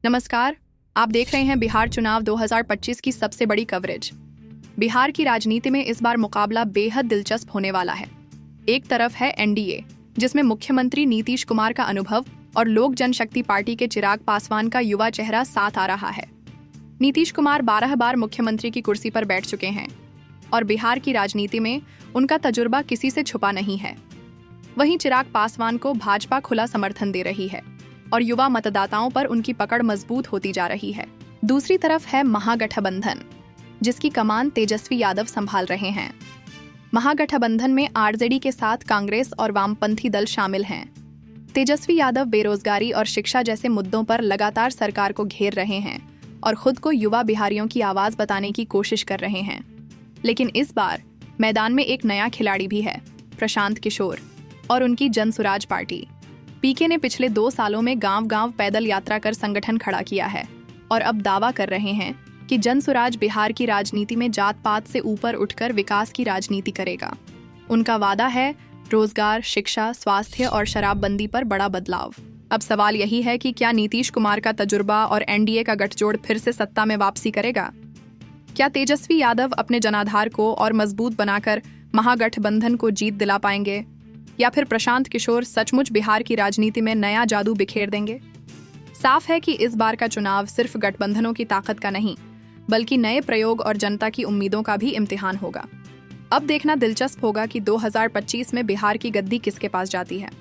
नमस्कार, आप देख रहे हैं बिहार चुनाव 2025 की सबसे बड़ी कवरेज। बिहार की राजनीति में इस बार मुकाबला बेहद दिलचस्प होने वाला है। एक तरफ है एनडीए, जिसमें मुख्यमंत्री नीतीश कुमार का अनुभव और लोक जनशक्ति पार्टी के चिराग पासवान का युवा चेहरा साथ आ रहा है। नीतीश कुमार 12 बार मुख्यमंत्री की कुर्सी पर बैठ चुके हैं और बिहार की राजनीति में उनका तजुर्बा किसी से छुपा नहीं है। वहीं चिराग पासवान को भाजपा खुला समर्थन दे रही है और युवा मतदाताओं पर उनकी पकड़ मजबूत होती जा रही है। दूसरी तरफ है महागठबंधन, जिसकी कमान तेजस्वी यादव संभाल रहे हैं। महागठबंधन में आरजेडी के साथ कांग्रेस और वामपंथी दल शामिल हैं। तेजस्वी यादव बेरोजगारी और शिक्षा जैसे मुद्दों पर लगातार सरकार को घेर रहे हैं और खुद को युवा बिहारियों की आवाज बताने की कोशिश कर रहे हैं। लेकिन इस बार मैदान में एक नया खिलाड़ी भी है, प्रशांत किशोर और उनकी जनसुराज पार्टी। पीके ने पिछले 2 सालों में गांव-गांव पैदल यात्रा कर संगठन खड़ा किया है और अब दावा कर रहे हैं कि जनसुराज बिहार की राजनीति में जात-पात से ऊपर उठकर विकास की राजनीति करेगा। उनका वादा है रोजगार, शिक्षा, स्वास्थ्य और शराबबंदी पर बड़ा बदलाव। अब सवाल यही है कि क्या नीतीश कुमार का तजुर्बा और एनडीए का गठजोड़ फिर से सत्ता में वापसी करेगा? क्या तेजस्वी यादव अपने जनाधार को और मजबूत बनाकर महागठबंधन को जीत दिला पाएंगे, या फिर प्रशांत किशोर सचमुच बिहार की राजनीति में नया जादू बिखेर देंगे? साफ है कि इस बार का चुनाव सिर्फ गठबंधनों की ताकत का नहीं, बल्कि नए प्रयोग और जनता की उम्मीदों का भी इम्तिहान होगा। अब देखना दिलचस्प होगा कि 2025 में बिहार की गद्दी किसके पास जाती है।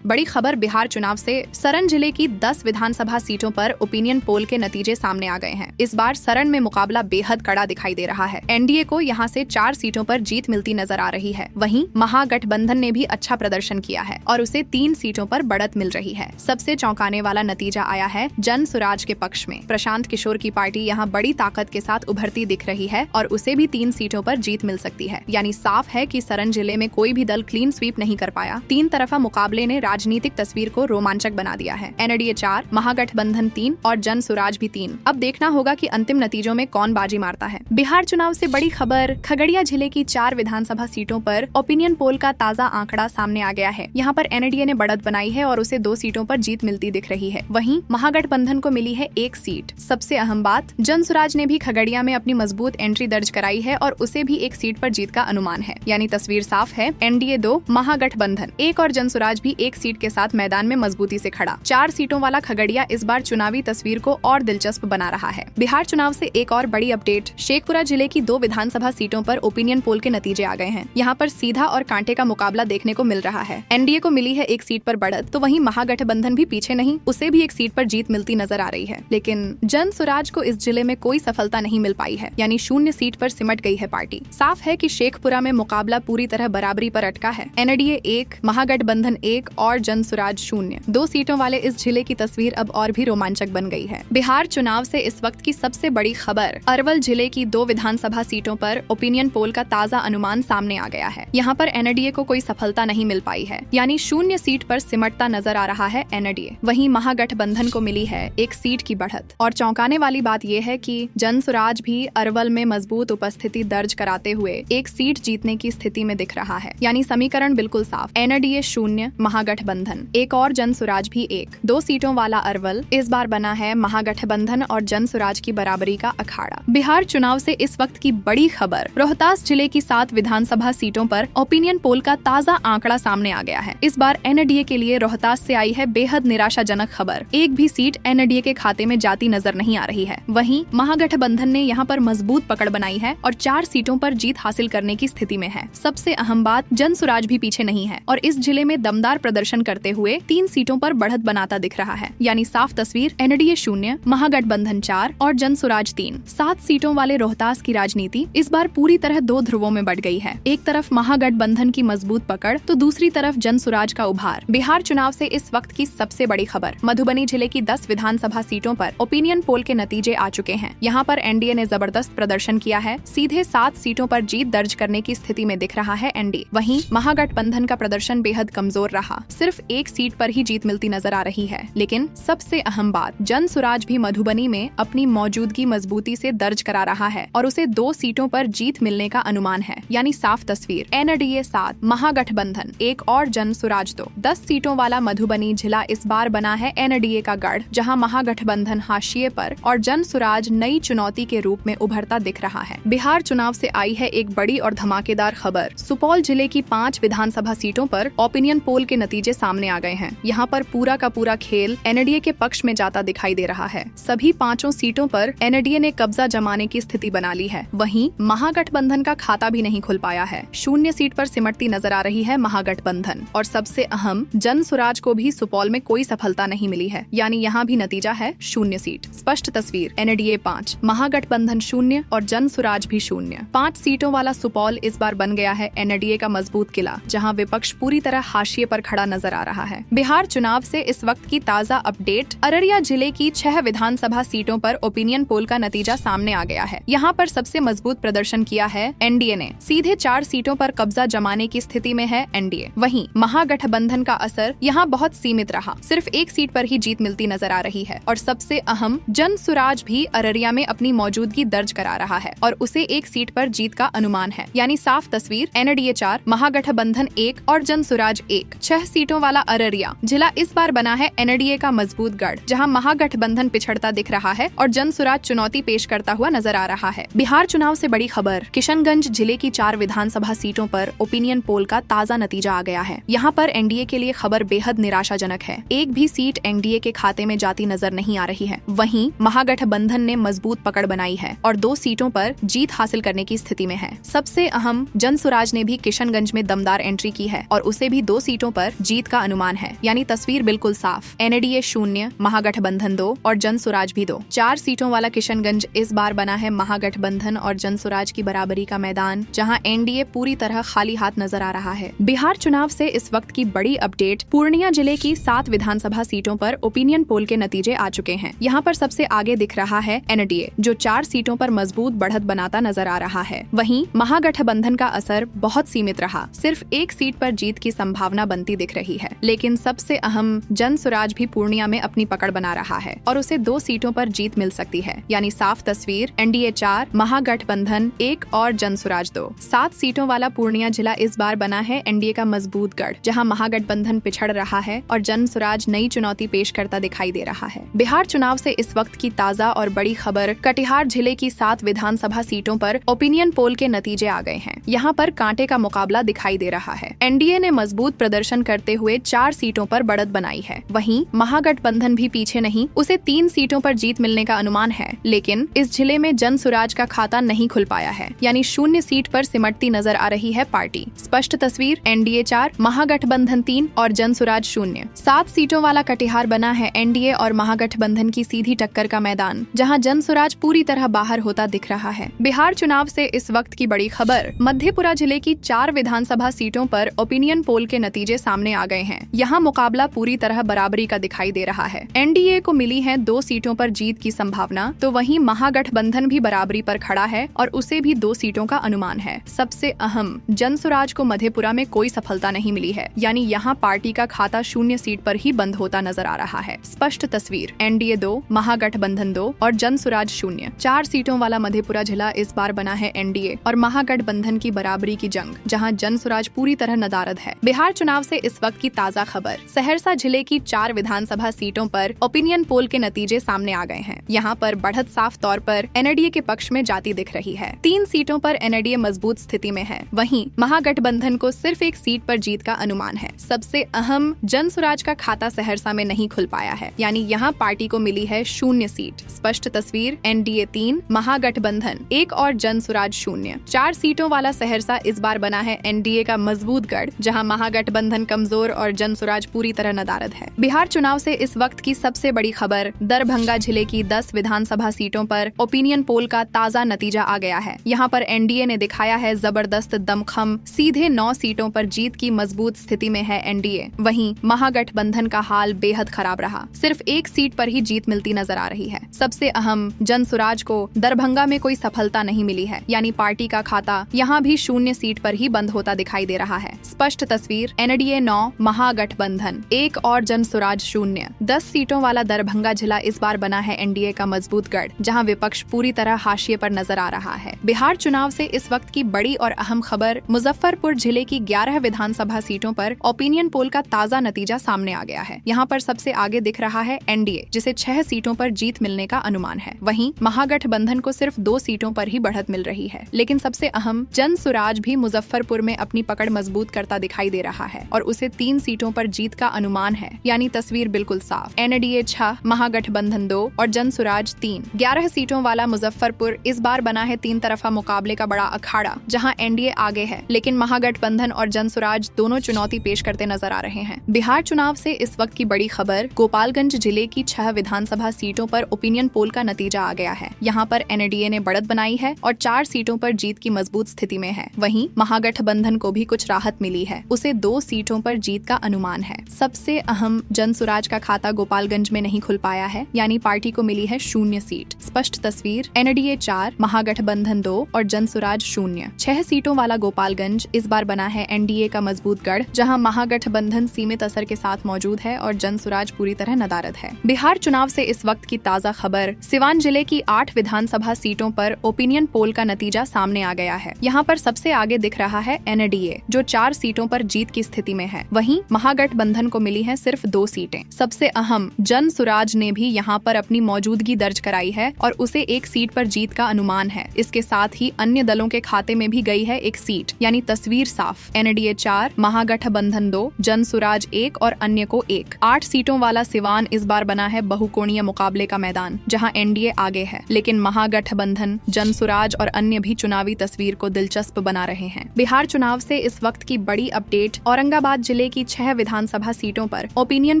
बड़ी खबर बिहार चुनाव से। सरन जिले की 10 विधानसभा सीटों पर ओपिनियन पोल के नतीजे सामने आ गए हैं। इस बार सरन में मुकाबला बेहद कड़ा दिखाई दे रहा है। एनडीए को यहां से 4 सीटों पर जीत मिलती नजर आ रही है। वहीं महागठबंधन ने भी अच्छा प्रदर्शन किया है और उसे 3 सीटों पर बढ़त मिल रही है। सबसे चौंकाने वाला नतीजा आया है जन सुराज के पक्ष में। प्रशांत किशोर की पार्टी यहाँ बड़ी ताकत के साथ उभरती दिख रही है और उसे भी 3 सीटों पर जीत मिल सकती है। यानी साफ है कि सरन जिले में कोई भी दल क्लीन स्वीप नहीं कर पाया। 3 तरफा मुकाबले ने राजनीतिक तस्वीर को रोमांचक बना दिया है। एनडीए 4, महागठबंधन 3 और जन सुराज भी 3। अब देखना होगा कि अंतिम नतीजों में कौन बाजी मारता है। बिहार चुनाव से बड़ी खबर। खगड़िया जिले की 4 विधानसभा सीटों पर ओपिनियन पोल का ताजा आंकड़ा सामने आ गया है। यहाँ पर एनडीए ने बढ़त बनाई है और उसे 2 सीटों पर जीत मिलती दिख रही है। वहीं महागठबंधन को मिली है 1 सीट। सबसे अहम बात, जन सुराज ने भी खगड़िया में अपनी मजबूत एंट्री दर्ज कराई है और उसे भी 1 सीट पर जीत का अनुमान है। यानी तस्वीर साफ है, एनडीए 2, महागठबंधन 1 और जन सुराज भी 1 सीट के साथ मैदान में मजबूती से खड़ा। 4 सीटों वाला खगड़िया इस बार चुनावी तस्वीर को और दिलचस्प बना रहा है। बिहार चुनाव से एक और बड़ी अपडेट। शेखपुरा जिले की 2 विधानसभा सीटों पर ओपिनियन पोल के नतीजे आ गए हैं। यहाँ पर सीधा और कांटे का मुकाबला देखने को मिल रहा है। एनडीए को मिली है 1 सीट पर बढ़त, तो वहीं महागठबंधन भी पीछे नहीं, उसे भी 1 सीट पर जीत मिलती नजर आ रही है। लेकिन जन सुराज को इस जिले में कोई सफलता नहीं मिल पाई है, यानी 0 सीट पर सिमट गई है पार्टी। साफ है कि शेखपुरा में मुकाबला पूरी तरह बराबरी पर अटका है। एनडीए 1, महागठबंधन 1 और जन सुराज 0। 2 सीटों वाले इस जिले की तस्वीर अब और भी रोमांचक बन गई है। बिहार चुनाव से इस वक्त की सबसे बड़ी खबर। अरवल जिले की 2 विधानसभा सीटों पर ओपिनियन पोल का ताजा अनुमान सामने आ गया है। यहाँ पर एनडीए को कोई सफलता नहीं मिल पाई है, यानी 0 सीट पर सिमटता नजर आ रहा है एनडीए। वहीं महागठबंधन को मिली है 1 सीट की बढ़त। और चौंकाने वाली बात यह है कि जन सुराज भी अरवल में मजबूत उपस्थिति दर्ज कराते हुए 1 सीट जीतने की स्थिति में दिख रहा है। यानी समीकरण बिल्कुल साफ। एनडीए 0, महागठबंधन 1 और जन सुराज भी 1। 2 सीटों वाला अरवल इस बार बना है महागठबंधन और जन सुराज की बराबरी का अखाड़ा। बिहार चुनाव से इस वक्त की बड़ी खबर। रोहतास जिले की 7 विधानसभा सीटों पर ओपिनियन पोल का ताजा आंकड़ा सामने आ गया है। इस बार एनडीए के लिए रोहतास से आई है बेहद निराशाजनक खबर। 1 भी सीट एनडीए के खाते में जाती नजर नहीं आ रही है। वहीं महागठबंधन ने यहाँ पर मजबूत पकड़ बनाई है और 4 सीटों पर जीत हासिल करने की स्थिति में है। सबसे अहम बात, जन सुराज भी पीछे नहीं है और इस जिले में दमदार प्रदर्शन करते हुए 3 सीटों पर बढ़त बनाता दिख रहा है। यानी साफ तस्वीर, एनडीए 0, महागठबंधन 4 और जन सुराज 3। 7 सीटों वाले रोहतास की राजनीति इस बार पूरी तरह 2 ध्रुवों में बढ़ गई है। एक तरफ महागठबंधन की मजबूत पकड़, तो दूसरी तरफ जन सुराज का उभार। बिहार चुनाव से इस वक्त की सबसे बड़ी खबर। मधुबनी जिले की 10 विधानसभा सीटों पर ओपिनियन पोल के नतीजे आ चुके हैं। यहाँ पर एनडीए ने जबरदस्त प्रदर्शन किया है। सीधे 7 सीटों पर जीत दर्ज करने की स्थिति में दिख रहा है एनडीए। वहीं महागठबंधन का प्रदर्शन बेहद कमजोर रहा। सिर्फ एक सीट पर ही जीत मिलती नजर आ रही है। लेकिन सबसे अहम बात, जनसुराज भी मधुबनी में अपनी मौजूदगी मजबूती से दर्ज करा रहा है और उसे 2 सीटों पर जीत मिलने का अनुमान है। यानी साफ तस्वीर, एनडीए 7, महागठबंधन 1 और जनसुराज 2। 10 सीटों वाला मधुबनी जिला इस बार बना है एनडीए का गढ़, जहां महागठबंधन हाशिए पर और जनसुराज नई चुनौती के रूप में उभरता दिख रहा है। बिहार चुनाव से आई है एक बड़ी और धमाकेदार खबर। सुपौल जिले की 5 विधानसभा सीटों पर ओपिनियन पोल के नतीजे सामने आ गए हैं। यहाँ पर पूरा का पूरा खेल एनडीए के पक्ष में जाता दिखाई दे रहा है। सभी 5 सीटों पर एनडीए ने कब्जा जमाने की स्थिति बना ली है। वहीं महागठबंधन का खाता भी नहीं खुल पाया है। 0 सीट पर सिमटती नजर आ रही है महागठबंधन। और सबसे अहम, जनसुराज को भी सुपौल में कोई सफलता नहीं मिली है। यानी यहाँ भी नतीजा है 0 सीट। स्पष्ट तस्वीर, एनडीए 5, महागठबंधन 0 और जनसुराज भी 0। 5 सीटों वाला सुपौल इस बार बन गया है एनडीए का मजबूत किला, जहां विपक्ष पूरी तरह हाशिए पर खड़ा नजर आ रहा है। बिहार चुनाव से इस वक्त की ताजा अपडेट, अररिया जिले की 6 विधानसभा सीटों पर ओपिनियन पोल का नतीजा सामने आ गया है। यहाँ पर सबसे मजबूत प्रदर्शन किया है एनडीए ने। सीधे 4 सीटों पर कब्जा जमाने की स्थिति में है एनडीए। वहीं महागठबंधन का असर यहाँ बहुत सीमित रहा। सिर्फ 1 सीट पर ही जीत मिलती नजर आ रही है। और सबसे अहम, जनसुराज भी अररिया में अपनी मौजूदगी दर्ज करा रहा है और उसे 1 सीट पर जीत का अनुमान है। यानी साफ तस्वीर, एनडीए 4, महागठबंधन 1 और जनसुराज 1। 6 सीटों वाला अररिया जिला इस बार बना है एनडीए का मजबूत गढ़, जहां महागठबंधन पिछड़ता दिख रहा है और जनसुराज चुनौती पेश करता हुआ नजर आ रहा है। बिहार चुनाव से बड़ी खबर, किशनगंज जिले की 4 विधानसभा सीटों पर ओपिनियन पोल का ताजा नतीजा आ गया है। यहाँ पर एनडीए के लिए खबर बेहद निराशाजनक है। एक भी सीट एनडीए के खाते में जाती नजर नहीं आ रही है। वहीं महागठबंधन ने मजबूत पकड़ बनाई है और 2 सीटों पर जीत हासिल करने की स्थिति में है। सबसे अहम, जनसुराज ने भी किशनगंज में दमदार एंट्री की है और उसे भी 2 सीटों पर जीत का अनुमान है। यानी तस्वीर बिल्कुल साफ, एनडीए 0, महागठबंधन 2 और जनसुराज भी 2। 4 सीटों वाला किशनगंज इस बार बना है महागठबंधन और जनसुराज की बराबरी का मैदान, जहां एनडीए पूरी तरह खाली हाथ नजर आ रहा है। बिहार चुनाव से इस वक्त की बड़ी अपडेट, पूर्णिया जिले की 7 विधानसभा सीटों पर ओपिनियन पोल के नतीजे आ चुके हैं। यहाँ पर सबसे आगे दिख रहा है एनडीए, जो 4 सीटों पर मजबूत बढ़त बनाता नजर आ रहा है। वहीं महागठबंधन का असर बहुत सीमित रहा। सिर्फ 1 सीट पर जीत की संभावना बनती दिख रही है। लेकिन सबसे अहम, जनसुराज भी पूर्णिया में अपनी पकड़ बना रहा है और उसे 2 सीटों पर जीत मिल सकती है। यानी साफ तस्वीर, एनडीए 4, महागठबंधन 1 और जनसुराज 2। 7 सीटों वाला पूर्णिया जिला इस बार बना है एनडीए का मजबूत गढ़, जहां महागठबंधन पिछड़ रहा है और जनसुराज नई चुनौती पेश करता दिखाई दे रहा है। बिहार चुनाव से इस वक्त की ताजा और बड़ी खबर, कटिहार जिले की 7 विधानसभा सीटों पर ओपिनियन पोल के नतीजे आ गए हैं। यहाँ पर कांटे का मुकाबला दिखाई दे रहा है। एनडीए ने मजबूत प्रदर्शन करते हुए 4 सीटों पर बढ़त बनाई है। वहीं महागठबंधन भी पीछे नहीं, उसे 3 सीटों पर जीत मिलने का अनुमान है। लेकिन इस जिले में जनसुराज का खाता नहीं खुल पाया है। यानी 0 सीट पर सिमटती नजर आ रही है पार्टी। स्पष्ट तस्वीर, एनडीए 4, महागठबंधन 3 और जनसुराज 0। 7 सीटों वाला कटिहार बना है एनडीए और महागठबंधन की सीधी टक्कर का मैदान, जहां जनसुराज पूरी तरह बाहर होता दिख रहा है। बिहार चुनाव से इस वक्त की बड़ी खबर, मधेपुरा जिले की 4 विधानसभा सीटों पर ओपिनियन पोल के नतीजे सामने आ गए हैं। यहाँ मुकाबला पूरी तरह बराबरी का दिखाई दे रहा है। एनडीए को मिली है 2 सीटों पर जीत की संभावना, तो वहीं महागठबंधन भी बराबरी पर खड़ा है और उसे भी 2 सीटों का अनुमान है। सबसे अहम, जनसुराज को मधेपुरा में कोई सफलता नहीं मिली है। यानी यहाँ पार्टी का खाता 0 सीट पर ही बंद होता नजर आ रहा है। स्पष्ट तस्वीर, एनडीए 2, महागठबंधन 2 और जनसुराज 0। 4 सीटों वाला मधेपुरा जिला इस बार बना है एनडीए और महागठबंधन की बराबरी की जंग, जहां जनसुराज पूरी तरह नदारद है। बिहार चुनाव से इस वक्त की ताजा खबर, सहरसा जिले की 4 विधानसभा सीटों पर ओपिनियन पोल के नतीजे सामने आ गए हैं। यहाँ पर बढ़त साफ तौर पर एनडीए के पक्ष में जाती दिख रही है। 3 सीटों पर एनडीए मजबूत स्थिति में है। वहीं महागठबंधन को सिर्फ 1 सीट पर जीत का अनुमान है। सबसे अहम, जनसुराज का खाता सहरसा में नहीं खुल पाया है। यानी यहाँ पार्टी को मिली है 0 सीट। स्पष्ट तस्वीर, एनडीए 3, महागठबंधन 1 और जनसुराज 0। 4 सीटों वाला सहरसा इस बार बना है एनडीए का मजबूत गढ़, जहां महागठबंधन कमजोर और जनसुराज पूरी तरह नदारद है। बिहार चुनाव से इस वक्त की सबसे बड़ी खबर, दरभंगा जिले की 10 विधानसभा सीटों पर ओपिनियन पोल का ताजा नतीजा आ गया है। यहाँ पर एनडीए ने दिखाया है जबरदस्त दमखम। सीधे 9 सीटों पर जीत की मजबूत स्थिति में है एनडीए। वहीं महागठबंधन का हाल बेहद खराब रहा। सिर्फ 1 सीट पर ही जीत मिलती नजर आ रही है। सबसे अहम, जनसुराज को दरभंगा में कोई सफलता नहीं मिली है। यानी पार्टी का खाता यहाँ भी 0 सीट पर ही बंद होता दिखाई दे रहा है। स्पष्ट तस्वीर, एनडीए 9, महागठबंधन 1 और जनसुराज 0। 10 सीटों वाला दरभंगा जिला इस बार बना है एनडीए का मजबूत गढ़, जहां विपक्ष पूरी तरह हाशिए पर नजर आ रहा है। बिहार चुनाव से इस वक्त की बड़ी और अहम खबर, मुजफ्फरपुर जिले की 11 विधानसभा सीटों पर ओपिनियन पोल का ताजा नतीजा सामने आ गया है। यहाँ पर सबसे आगे दिख रहा है एनडीए, जिसे 6 सीटों पर जीत मिलने का अनुमान है। वहीं महागठबंधन को सिर्फ 2 सीटों पर ही बढ़त मिल रही है। लेकिन सबसे अहम, जनसुराज भी मुजफ्फरपुर में अपनी पकड़ मजबूत करता दिखाई दे रहा है और उसे 3 सीटों पर जीत का अनुमान है, यानी तस्वीर बिल्कुल साफ। एनडीए 6, महागठबंधन 2 और जनसुराज 3। 11 सीटों वाला मुजफ्फरपुर इस बार बना है 3 तरफा मुकाबले का बड़ा अखाड़ा, जहां एनडीए आगे है, लेकिन महागठबंधन और जनसुराज दोनों चुनौती पेश करते नजर आ रहे हैं। बिहार चुनाव से इस वक्त की बड़ी खबर, गोपालगंज जिले की 6 विधानसभा सीटों पर ओपिनियन पोल का नतीजा आ गया है। यहाँ पर एनडीए ने बढ़त बनाई है और 4 सीटों पर जीत की मजबूत स्थिति में है। वहीं महागठबंधन को भी कुछ राहत मिली है, उसे 2 सीटों पर जीत का अनुमान है। सबसे अहम, जनसुराज का खाता गोपालगंज में नहीं खुल पाया है, यानी पार्टी को मिली है 0 सीट। स्पष्ट तस्वीर, एनडीए 4, महागठबंधन 2 और जनसुराज 0। 6 सीटों वाला गोपालगंज इस बार बना है एनडीए का मजबूत गढ़, जहां महागठबंधन सीमित असर के साथ मौजूद है और जनसुराज पूरी तरह नदारद है। बिहार चुनाव से इस वक्त की ताजा खबर, सिवान जिले की 8 विधानसभा सीटों पर ओपिनियन पोल का नतीजा सामने आ गया है। यहाँ पर सबसे आगे दिख रहा है एनडीए, जो 4 सीटों पर जीत की स्थिति में है। वहीं महागठबंधन को मिली है सिर्फ 2 सीटें। सबसे अहम, जनसुराज ने भी यहाँ पर अपनी मौजूदगी दर्ज कराई है और उसे 1 सीट पर जीत का अनुमान है। इसके साथ ही अन्य दलों के खाते में भी गई है 1 सीट, यानी तस्वीर साफ। एनडीए 4, महागठबंधन 2, जनसुराज 1 और अन्य को 1। 8 सीटों वाला सिवान इस बार बना है बहुकोणीय मुकाबले का मैदान, जहां एनडीए आगे है, लेकिन महागठबंधन, जनसुराज और अन्य भी चुनावी तस्वीर को दिलचस्प बना रहे हैं। बिहार चुनाव से इस वक्त की बड़ी अपडेट, औरंगाबाद जिले की 6 विधानसभा सीटों पर ओपिनियन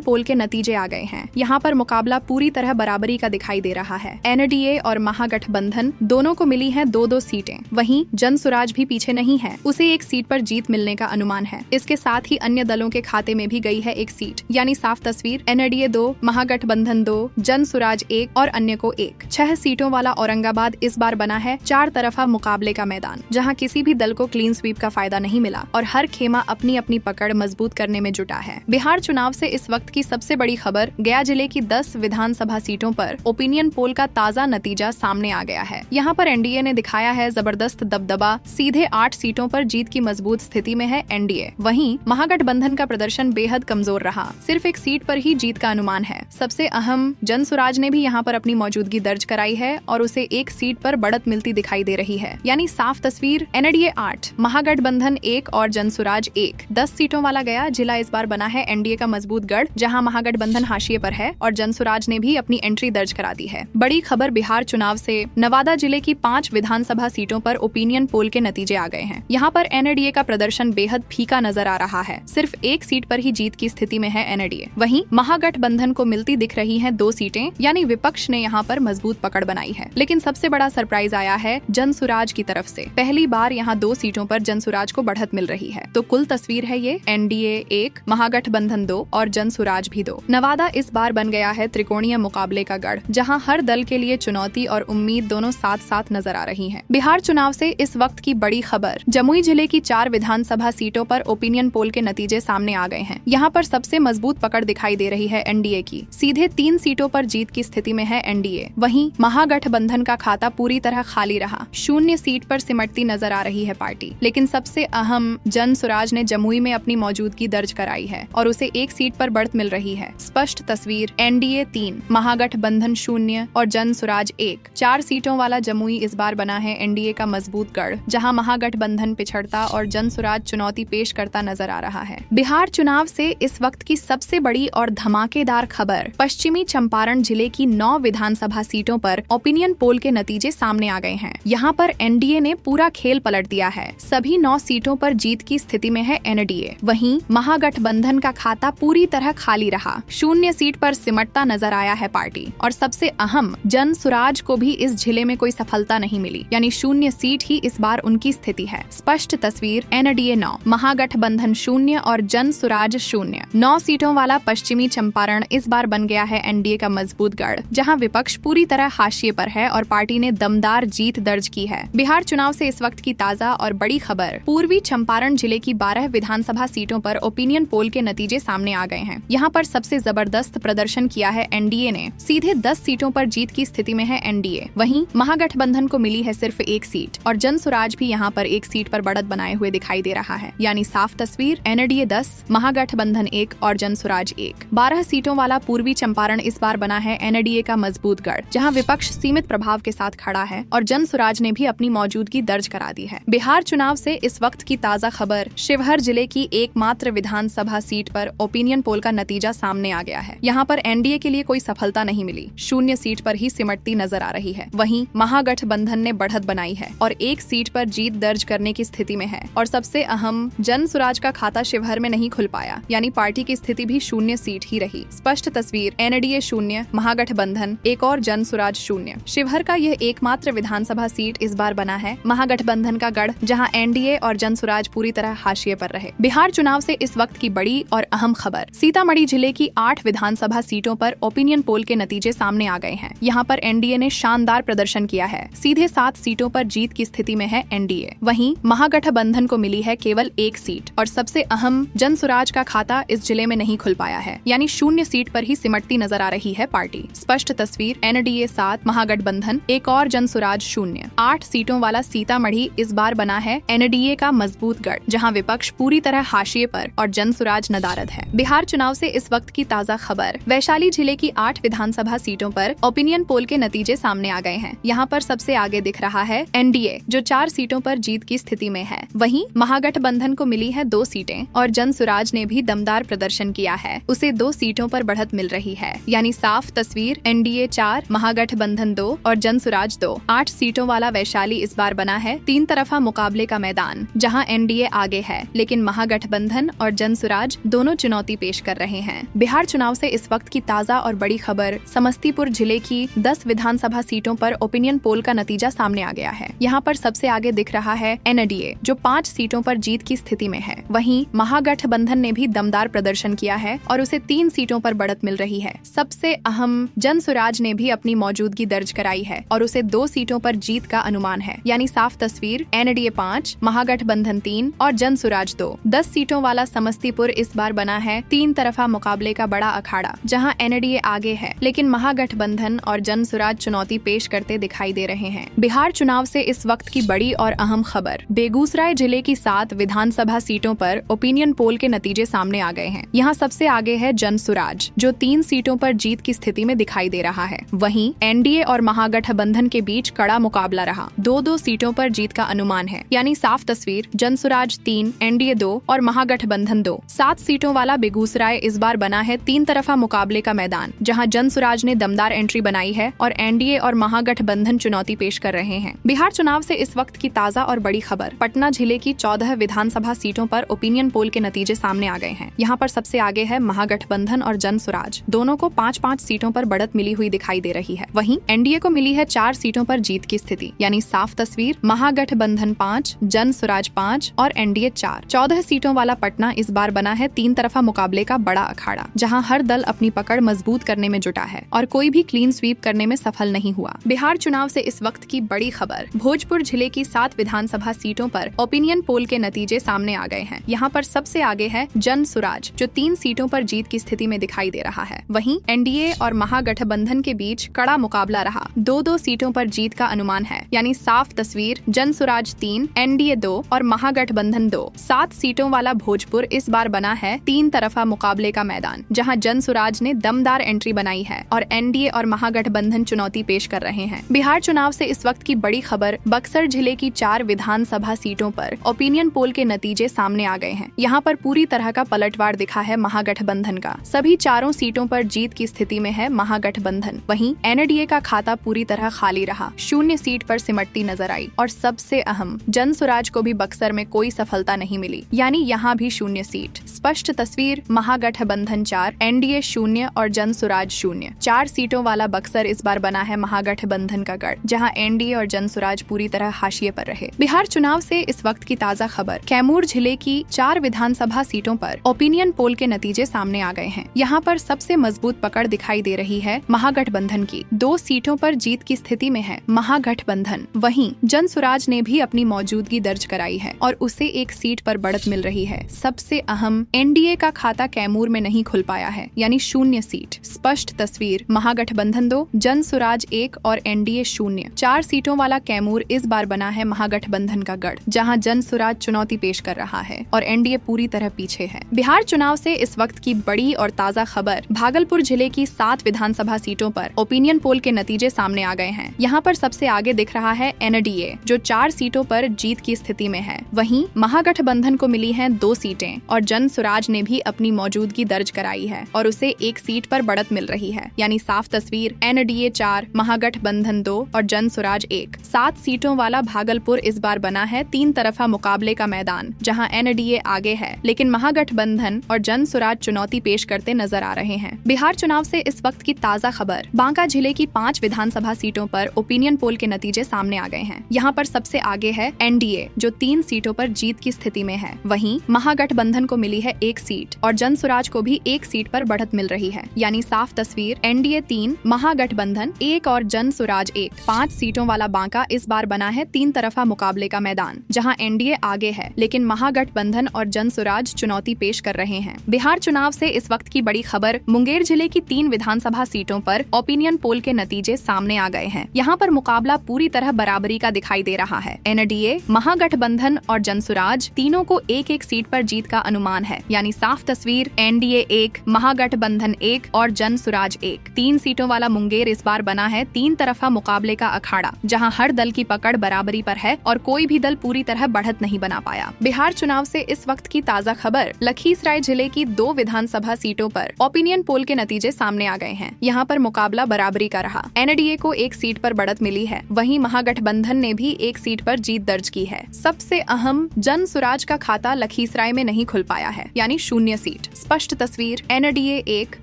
पोल के नतीजे आ गए हैं। यहाँ पर मुकाबला पूरी तरह बराबरी का दिखाई दे रहा है। एनडीए और महागठबंधन दोनों को मिली है 2-2 सीटें। वहीं जनसुराज भी पीछे नहीं है, उसे 1 सीट पर जीत मिलने का अनुमान है। इसके साथ ही अन्य दलों के खाते में भी गई है 1 सीट, यानी साफ तस्वीर, एनडीए 2, महागठबंधन 2, जनसुराज 1 और अन्य को 1। 6 सीटों वाला औरंगाबाद इस बार बना है 4 तरफा मुकाबले का मैदान, जहां किसी भी दल को क्लीन स्वीप का फायदा नहीं मिला और हर खेमा अपनी अपनी पकड़ मजबूत करने में जुटा है। बिहार चुनाव से इस वक्त की सबसे बड़ी खबर, गया जिले की 10 विधानसभा सीटों पर ओपिनियन पोल का ताजा नतीजा सामने आ गया है। यहाँ पर एनडीए ने दिखाया है जबरदस्त दबदबा, सीधे 8 सीटों पर जीत की मजबूत स्थिति में है एनडीए। वहीं महागठबंधन का प्रदर्शन बेहद कमजोर रहा, सिर्फ 1 सीट पर ही जीत का अनुमान है। सबसे अहम, जनसुराज ने भी यहाँ पर अपनी मौजूदगी दर्ज कराई है और उसे 1 सीट पर बढ़त मिलती दिखाई दे रही है, यानी साफ तस्वीर, एनडीए 8, महागठबंधन 1 और जनसुराज 1। 10 सीटों वाला गया जिला इस बार बना है एनडीए का मजबूत गढ़, जहां महागठबंधन हाशिए पर है और जनसुराज ने भी अपनी एंट्री दर्ज करा दी है। बड़ी खबर बिहार चुनाव से, नवादा जिले की 5 विधानसभा सीटों पर ओपिनियन पोल के नतीजे आ गए हैं। यहाँ पर एनडीए का प्रदर्शन बेहद फीका नजर आ रहा है, सिर्फ 1 सीट पर ही जीत की स्थिति में है एनडीए। वहीं महागठबंधन को मिलती दिख रही है 2 सीटें, यानी विपक्ष ने यहाँ पर मजबूत पकड़ बनाई है। लेकिन सबसे बड़ा सरप्राइज आया है जनसुराज की तरफ से। पहली बार यहाँ 2 सीटों पर जनसुराज को बढ़त मिल रही है। तो कुल तस्वीर है ये, एनडीए 1, महागठबंधन 2 और जनसुराज भी 2। नवादा इस बार बन गया है त्रिकोणीय मुकाबले का गढ़, जहां हर दल के लिए चुनौती और उम्मीद दोनों साथ साथ नजर आ रही हैं। बिहार चुनाव से इस वक्त की बड़ी खबर, जमुई जिले की 4 विधानसभा सीटों पर ओपिनियन पोल के नतीजे सामने आ गए हैं। यहाँ पर सबसे मजबूत पकड़ दिखाई दे रही है एनडीए की, सीधे 3 सीटों पर जीत की स्थिति में है एनडीए। वहीं महागठबंधन का खाता पूरी तरह खाली रहा, 0 सीट पर सिमटती नजर आ रही है पार्टी। लेकिन सबसे अहम, जनसुराज ने जमुई में अपनी मौजूदगी दर्ज कराई है और उसे 1 सीट पर बढ़त मिल रही है। स्पष्ट तस्वीर, एनडीए 3, महागठबंधन 0 और जनसुराज 1। 4 सीटों वाला जमुई इस बार बना है एनडीए का मजबूत गढ़, जहां महागठबंधन पिछड़ता और जनसुराज चुनौती पेश करता नजर आ रहा है। बिहार चुनाव से इस वक्त की सबसे बड़ी और धमाकेदार खबर, पश्चिमी चंपारण जिले की 9 विधानसभा सीटों पर ओपिनियन पोल के नतीजे सामने आ गए हैं। यहाँ पर एनडीए ने पूरा खेल पलट दिया है, सभी 9 सीटों पर जीत की स्थिति में है एनडीए। वहीं महागठबंधन का खाता पूरी तरह खाली रहा, 0 सीट पर सिमटता नजर आया है पार्टी। और सबसे अहम, जनसुराज को भी इस जिले में कोई सफलता नहीं मिली, यानी 0 सीट ही इस बार उनकी स्थिति है। स्पष्ट तस्वीर, एनडीए 9, महागठबंधन 0 और जनसुराज 0। 9 सीटों वाला पश्चिमी चंपारण इस बार बन गया है एनडीए का मजबूत गढ़, जहां विपक्ष पूरी तरह हाशिए पर है और पार्टी ने दमदार जीत दर्ज की है। बिहार चुनाव से इस वक्त की ताजा और बड़ी खबर, पूर्वी चंपारण जिले की 12 विधानसभा सीटों पर पर ओपिनियन पोल के नतीजे सामने आ गए हैं। यहाँ पर सबसे जबरदस्त प्रदर्शन किया है एनडीए ने, सीधे 10 सीटों पर जीत की स्थिति में है एनडीए। वहीं महागठबंधन को मिली है सिर्फ 1 सीट और जनसुराज भी यहाँ पर 1 सीट पर बढ़त बनाए हुए दिखाई दे रहा है। यानी साफ तस्वीर, एनडीए 10, महागठबंधन 1 और जनसुराज 1। 12 सीटों वाला पूर्वी चंपारण इस बार बना है एनडीए का मजबूत गढ़, जहाँ विपक्ष सीमित प्रभाव के साथ खड़ा है और जनसुराज ने भी अपनी मौजूदगी दर्ज करा दी है। बिहार चुनाव से इस वक्त की ताजा खबर, शिवहर जिले की एकमात्र विधानसभा सीट पर ओपिनियन पोल का नतीजा सामने आ गया है। यहाँ पर एनडीए के लिए कोई सफलता नहीं मिली, 0 सीट पर ही सिमटती नजर आ रही है। वहीं महागठबंधन ने बढ़त बनाई है और 1 सीट पर जीत दर्ज करने की स्थिति में है। और सबसे अहम, जनसुराज का खाता शिवहर में नहीं खुल पाया, यानी पार्टी की स्थिति भी 0 सीट ही रही। स्पष्ट तस्वीर, एनडीए 0, महागठबंधन 1 और जनसुराज 0। शिवहर का यह एकमात्र विधानसभा सीट इस बार बना है महागठबंधन का गढ़, जहां एनडीए और जनसुराज पूरी तरह हाशिए पर रहे। बिहार चुनाव से इस वक्त की बड़ी और अहम खबर, सीतामढ़ी जिले की 8 विधानसभा सीटों पर ओपिनियन पोल के नतीजे सामने आ गए हैं। यहाँ पर एनडीए ने शानदार प्रदर्शन किया है, सीधे 7 सीटों पर जीत की स्थिति में है एनडीए। वहीं महागठबंधन को मिली है केवल 1 सीट और सबसे अहम, जनसुराज का खाता इस जिले में नहीं खुल पाया है, यानी 0 सीट पर ही सिमटती नजर आ रही है पार्टी। स्पष्ट तस्वीर, एनडीए 7, महागठबंधन 1 और जनसुराज 0। 8 सीटों वाला सीतामढ़ी इस बार बना है एनडीए का मजबूत गढ़, जहां विपक्ष पूरी तरह हाशिए पर और जनसुराज नदारद है। बिहार चुनाव से इस वक्त की ताजा खबर, वैशाली जिले की 8 विधानसभा सीटों पर ओपिनियन पोल के नतीजे सामने आ गए हैं। यहाँ पर सबसे आगे दिख रहा है एनडीए, जो 4 सीटों पर जीत की स्थिति में है। वहीं महागठबंधन को मिली है 2 सीटें और जनसुराज ने भी दमदार प्रदर्शन किया है, उसे 2 सीटों पर बढ़त मिल रही है। यानी साफ तस्वीर, एनडीए 4, महागठबंधन 2 और जनसुराज 2। 8 सीटों वाला वैशाली इस बार बना है 3 तरफा मुकाबले का मैदान, जहां एनडीए आगे है, लेकिन महागठबंधन और जनसुराज दोनों चुनौती पेश कर रहे हैं। बिहार चुनाव से इस वक्त की ताजा और बड़ी खबर, समस्तीपुर जिले की 10 विधानसभा सीटों पर ओपिनियन पोल का नतीजा सामने आ गया है। यहाँ पर सबसे आगे दिख रहा है एनडीए, जो 5 सीटों पर जीत की स्थिति में है। वहीं महागठबंधन ने भी दमदार प्रदर्शन किया है और उसे 3 सीटों पर बढ़त मिल रही है। सबसे अहम, जनसुराज ने भी अपनी मौजूदगी दर्ज कराई है और उसे 2 सीटों पर जीत का अनुमान है। यानी साफ तस्वीर, एनडीए 5, महागठबंधन 3 और जनसुराज 2। 10 सीटों वाला समस्तीपुर इस बार बना है 3 तरफा मुकाबले का बड़ा अखाड़ा, जहां एनडीए आगे है, लेकिन महागठबंधन और जनसुराज चुनौती पेश करते दिखाई दे रहे हैं। बिहार चुनाव से इस वक्त की बड़ी और अहम खबर, बेगूसराय जिले की 7 विधानसभा सीटों पर ओपिनियन पोल के नतीजे सामने आ गए हैं। यहाँ सबसे आगे है जनसुराज, जो 3 सीटों पर जीत की स्थिति में दिखाई दे रहा है। वहीं एनडीए और महागठबंधन के बीच कड़ा मुकाबला रहा, 2-2 सीटों पर जीत का अनुमान है। यानी साफ तस्वीर, जनसुराज 3, एनडीए 2 और महागठबंधन 2। 7 सीटों वाला बेगूसराय इस बार बना है 3 तरफा मुकाबले का मैदान, जहां जनसुराज ने दमदार एंट्री बनाई है और एनडीए और महागठबंधन चुनौती पेश कर रहे हैं। बिहार चुनाव से इस वक्त की ताजा और बड़ी खबर, पटना जिले की 14 विधानसभा सीटों पर ओपिनियन पोल के नतीजे सामने आ गए हैं। यहाँ पर सबसे आगे है महागठबंधन और जनसुराज, दोनों को 5-5 सीटों पर बढ़त मिली हुई दिखाई दे रही है। वहीं एनडीए को मिली है 4 सीटों पर जीत की स्थिति, यानी साफ तस्वीर, महागठबंधन 5, जनसुराज 5 और एनडीए 4। 14 सीटों वाला पटना इस बार बना है 3 तरफा मुकाबले का बड़ा अखाड़ा, जहां हर दल अपनी पकड़ मजबूत करने में जुटा है और कोई भी क्लीन स्वीप करने में सफल नहीं हुआ। बिहार चुनाव से इस वक्त की बड़ी खबर, भोजपुर जिले की 7 विधानसभा सीटों पर ओपिनियन पोल के नतीजे सामने आ गए हैं। यहाँ पर सबसे आगे है जनसुराज, जो 3 सीटों पर जीत की स्थिति में दिखाई दे रहा है। वहीं एनडीए और महागठबंधन के बीच कड़ा मुकाबला रहा, 2-2 सीटों पर जीत का अनुमान है। यानी साफ तस्वीर, जनसुराज 3, एनडीए 2 और महागठबंधन 2। 7 सीटों वाला भोजपुर इस बार बना है 3 तरफा मुकाबले का मैदान, जहां जनसुराज ने दमदार एंट्री बनाई है और एनडीए और महागठबंधन चुनौती पेश कर रहे हैं। बिहार चुनाव से इस वक्त की बड़ी खबर, बक्सर जिले की 4 विधानसभा सीटों पर ओपिनियन पोल के नतीजे सामने आ गए हैं। यहाँ पर पूरी तरह का पलटवार दिखा है महागठबंधन का, सभी 4 सीटों पर जीत की स्थिति में है महागठबंधन। वहीं एनडीए का खाता पूरी तरह खाली रहा, 0 सीट पर सिमटती नजर आई और सबसे अहम, जनसुराज को भी बक्सर में कोई सफलता नहीं मिली, यानी यहाँ भी 0 सीट। स्पष्ट तस्वीर, महागठबंधन 4, एनडीए 0 और जनसुराज 0। 4 सीटों वाला बक्सर इस बार बना है महागठबंधन का गढ़, जहां एनडीए और जनसुराज पूरी तरह हाशिए पर रहे। बिहार चुनाव से इस वक्त की ताजा खबर, कैमूर जिले की 4 विधानसभा सीटों पर ओपिनियन पोल के नतीजे सामने आ गए हैं। यहाँ पर सबसे मजबूत पकड़ दिखाई दे रही है महागठबंधन की, 2 सीटों पर जीत की स्थिति में है महागठबंधन। वहीं जनसुराज ने भी अपनी मौजूदगी दर्ज कराई है और उसे 1 सीट पर बढ़त मिल रही है। सबसे अहम, एनडीए का खाता कैमूर में नहीं खुल पाया है, यानी 0 सीट। स्पष्ट तस्वीर, महागठबंधन 2, जन सुराज 1 और एनडीए 0। 4 सीटों वाला कैमूर इस बार बना है महागठबंधन का गढ़, जहां जन सुराज चुनौती पेश कर रहा है और एनडीए पूरी तरह पीछे है। बिहार चुनाव से इस वक्त की बड़ी और ताजा खबर, भागलपुर जिले की 7 विधानसभा सीटों पर ओपिनियन पोल के नतीजे सामने आ गए हैं। यहाँ पर सबसे आगे दिख रहा है एनडीए, जो 4 सीटों पर जीत की स्थिति में है। वहीं महागठबंधन को मिली हैं 2 सीटें और जन सुराज ने भी अपनी मौजूदगी दर्ज कराई है और उसे 1 सीट पर बढ़त मिल रही है, यानी साफ तस्वीर, एनडीए 4, महागठबंधन 2 और जन सुराज 1। 7 सीटों वाला भागलपुर इस बार बना है 3 तरफा मुकाबले का मैदान, जहां एनडीए आगे है, लेकिन महागठबंधन और जन सुराज चुनौती पेश करते नजर आ रहे हैं। बिहार चुनाव से इस वक्त की ताजा खबर, बांका जिले की 5 विधानसभा सीटों पर ओपिनियन पोल के नतीजे सामने आ गए हैं। यहाँ पर सबसे आगे है एनडीए, जो 3 सीटों पर जीत की स्थिति में है। वहीं महागठबंधन को मिली है 1 सीट और जन सुराज को भी 1 सीट पर बढ़त मिल रही है, यानी साफ तस्वीर, एनडीए 3, महागठबंधन 1 और जन सुराज 1। 5 सीटों वाला बांका इस बार बना है 3 तरफा मुकाबले का मैदान, जहां एनडीए आगे है, लेकिन महागठबंधन और जन सुराज चुनौती पेश कर रहे हैं। बिहार चुनाव से इस वक्त की बड़ी खबर, मुंगेर जिले की 3 विधानसभा सीटों पर ओपिनियन पोल के नतीजे सामने आ गए हैं। यहाँ पर मुकाबला पूरी तरह बराबरी का दिखाई दे रहा है। एनडीए, महागठबंधन और जन सुराज तीनों को 1-1 सीट पर जीत का अनुमान है, यानी साफ तस्वीर, एनडीए 1, महागठबंधन 1 और जन सुराज 1। 3 सीटों वाला मुंगेर इस बार बना है 3 तरफा मुकाबले का अखाड़ा, जहां हर दल की पकड़ बराबरी पर है और कोई भी दल पूरी तरह बढ़त नहीं बना पाया। बिहार चुनाव से इस वक्त की ताजा खबर, लखीसराय जिले की 2 विधानसभा सीटों पर ओपिनियन पोल के नतीजे सामने आ गए हैं। यहाँ पर मुकाबला बराबरी का रहा। एनडीए को 1 सीट पर बढ़त मिली है, वहीं महागठबंधन ने भी 1 सीट पर जीत दर्ज की है। सबसे अहम, जन सुराज का खाता लखीसराय में नहीं खुल पाया है, यानी 0 सीट। स्पष्ट तस्वीर, एनडीए 1,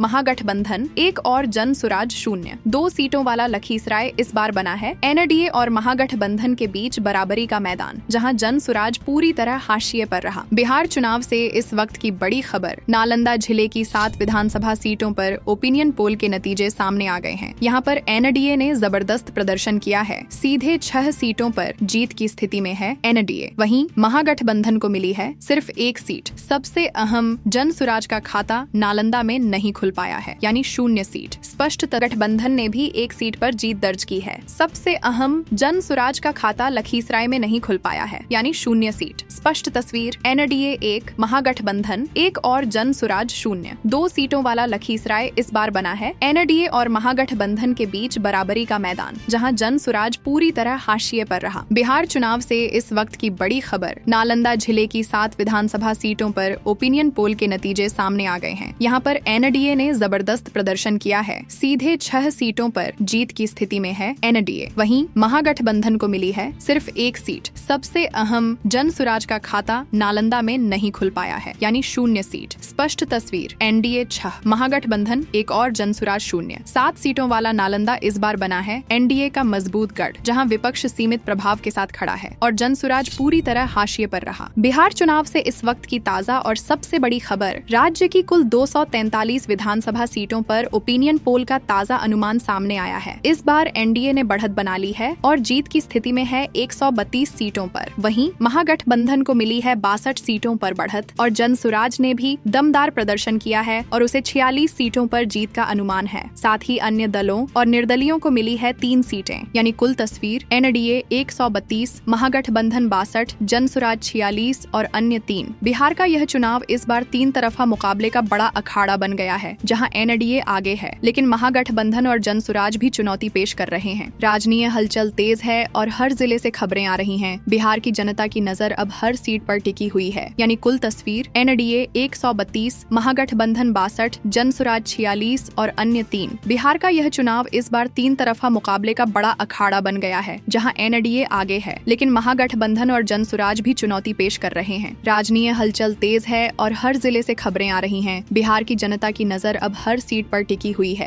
महागठबंधन 1 और जन सुराज 0। 2 सीटों वाला लखीसराय इस बार बना है एनडीए और महागठबंधन के बीच बराबरी का मैदान, जहां जन सुराज पूरी तरह हाशिए पर रहा। बिहार चुनाव से इस वक्त की बड़ी खबर, नालंदा जिले की 7 विधानसभा सीटों पर ओपिनियन पोल के नतीजे सामने आ गए हैं। यहाँ पर एनडीए ने जबरदस्त प्रदर्शन किया है, सीधे 6 सीटों पर जीत की स्थिति में है एनडीए। वहीं महागठबंधन को मिली है सिर्फ 1 सीट। सबसे अहम, जन सुराज का खाता नालंदा में नहीं खुल पाया है, यानी 0 सीट। स्पष्ट गठबंधन ने भी 1 सीट पर जीत दर्ज की है। सबसे अहम, जन सुराज का खाता लखीसराय में नहीं खुल पाया है, यानी 0 सीट। स्पष्ट तस्वीर, एनडीए 1, महागठबंधन 1 और जन सुराज 0। 2 सीटों वाला लखीसराय इस बार बना है एनडीए और महागठबंधन के बीच बराबरी का मैदान, जहां जन सुराज पूरी तरह हाशिए पर रहा। बिहार चुनाव से इस वक्त की बड़ी खबर, नालंदा जिले की 7 विधानसभा सीटों पर ओपिनियन पोल के नतीजे सामने आ गए हैं। यहाँ पर एनडीए ने जबरदस्त प्रदर्शन किया है, सीधे 6 सीटों पर जीत की स्थिति में है एनडीए। वहीं महागठबंधन को मिली है सिर्फ 1 सीट। सबसे अहम, जन सुराज का खाता नालंदा में नहीं खुल पाया है, यानी 0 सीट। स्पष्ट तस्वीर, एनडीए 6, महागठबंधन 1 और जन सुराज 0। 7 सीटों वाला नालंदा इस बार बना है एनडीए का मजबूत गढ़, जहां विपक्ष सीमित प्रभाव के साथ खड़ा है और जन सुराज पूरी तरह हाशिए पर रहा। बिहार चुनाव से इस वक्त की ताजा और सबसे बड़ी खबर, राज्य की कुल 243 विधानसभा सीटों पर ओपिनियन पोल का ताजा अनुमान सामने आया है। इस बार एनडीए ने बढ़त बना ली है और जीत की स्थिति में है 132 सीटों पर। वहीं महागठबंधन को मिली है 62 सीटों पर बढ़त और जन सुराज ने भी दमदार प्रदर्शन किया है और उसे 46 सीटों पर जीत का अनुमान है। साथ ही अन्य दलों और निर्दलियों को मिली है 3 सीटें, यानी कुल तस्वीर, एनडीए 132, महागठबंधन 62, जन सुराज 46 और अन्य 3। बिहार का यह चुनाव इस बार 3 तरफा मुकाबले का बड़ा अखाड़ा बन गया है, जहां एनडीए आगे है, लेकिन महागठबंधन और जन सुराज भी चुनौती पेश कर रहे हैं। राजनीय हलचल तेज है और हर जिले से खबरें आ रही हैं। बिहार की जनता की नजर अब हर सीट पर टिकी हुई है, यानी कुल तस्वीर, एनडीए 132, महागठबंधन 62, जन सुराज 46 और अन्य 3। बिहार का यह चुनाव इस बार 3 तरफा मुकाबले का बड़ा अखाड़ा बन गया है, जहां एनडीए आगे है, लेकिन महागठबंधन और जन सुराज भी चुनौती पेश कर रहे हैं। राजनीय हलचल तेज है और हर जिले से खबरें आ रही हैं। बिहार की जनता की नजर अब हर सीट पर टिकी हुई है,